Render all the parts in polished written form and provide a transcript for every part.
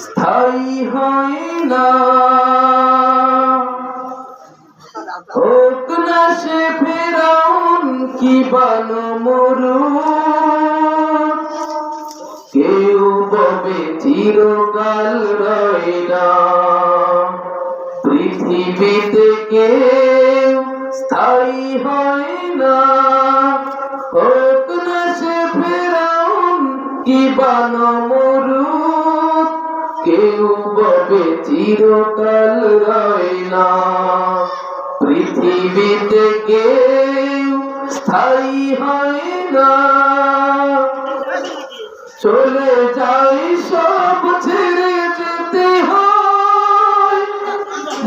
স্থায়ী হয় না। হোক না সে ফেরাউন কি বানমরুদ, কেউ ববে চিরকাল রয় না। পৃথিবীতে কেউ স্থায়ী হয় না। হোক না সে ফেরাউন কি বানমরুদ, কেউ ববে চিরকাল রয় না। পৃথিবীতে কেউ স্থায়ী হয় না। চলে যাই সব ছেড়ে যেতে হয়,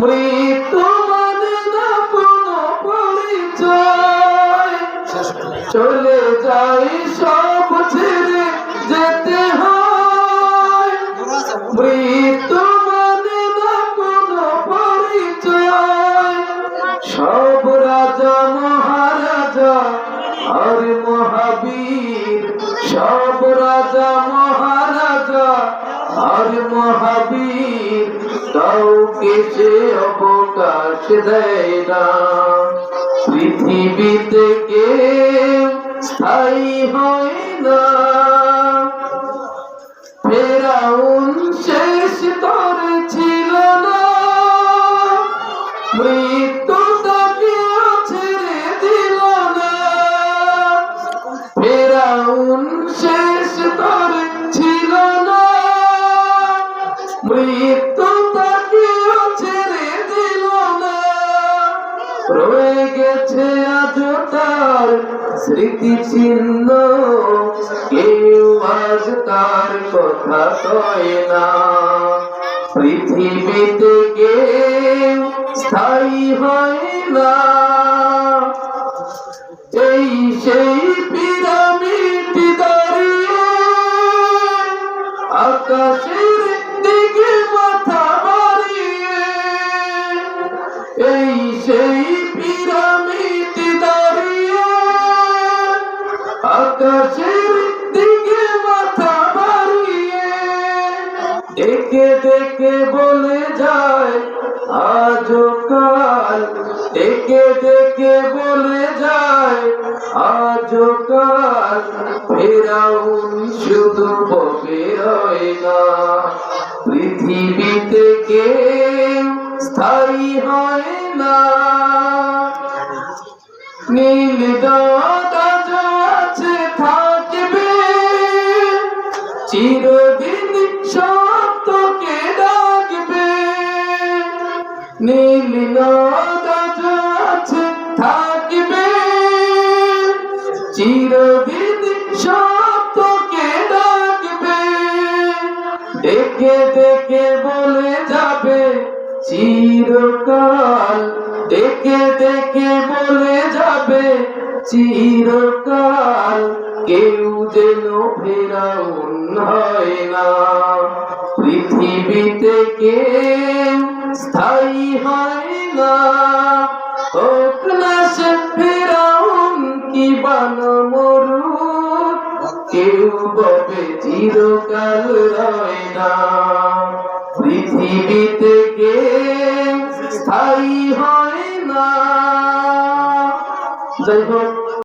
মৃত্যু মানে না কোনো পরিচয়। চলে যাই সব ছেড়ে যেতে হয়, মৃত্যু মানে না কোনো পরিচয়। সব রাজা মহারাজা আর মহাবীর, সব রাজা মহারাজা আর মহাবীর, কাউকে সে অবকাশ দেয় না। পৃথিবীতে কেউ স্থায়ী হয় না। ফেরাউন শেষ তরে ছিল না, মৃত্যু তাকেও ছেড়ে দিল না। ফেরাউন শেষ তরে ছিল না, মৃত্যু তাকেও ছেড়ে দিল না। রয়ে গেছে আজও তার স্মৃতি চিহ্ন, কেউ আজ তার কথা কয় না। পৃথিবীতে কেউ স্থায়ী হয় না। এই সেই পিরামিড দাঁড়িয়ে আকাশের দিকে মাথা বাড়িয়ে, এই সেই পিরামিড দাঁড়িয়ে আকাশের দিকে মাথা বাড়িয়ে, ডেকে ডেকে বলে যায় আজও কাল, ডেকে ডেকে বলে যায় আজও কাল। ফেরাউন শুধু ববে রয় না। পৃথিবীতে কেউ স্থায়ী হয় না। নীল নদ আজও আছে থাকবে, চিরদিন সত্যকে ডাকবে। নীল নদ আজও আছে থাকবে, চিরদিন সত্যকে ডাকবে। ডেকে ডেকে বলে যাবে চিরকাল, ডেকে ডেকে বলে যাবে চিরকাল। কেউ যেন ফেরাউন হয় না। পৃথিবীতে কেউ স্থায়ী হয় না। হোক না সে ফেরাউন কি বানমরুদ, কেউ ববে চিরকাল রয় না। পৃথিবীতে কেউ স্থায়ী হয় না। যাই হোক।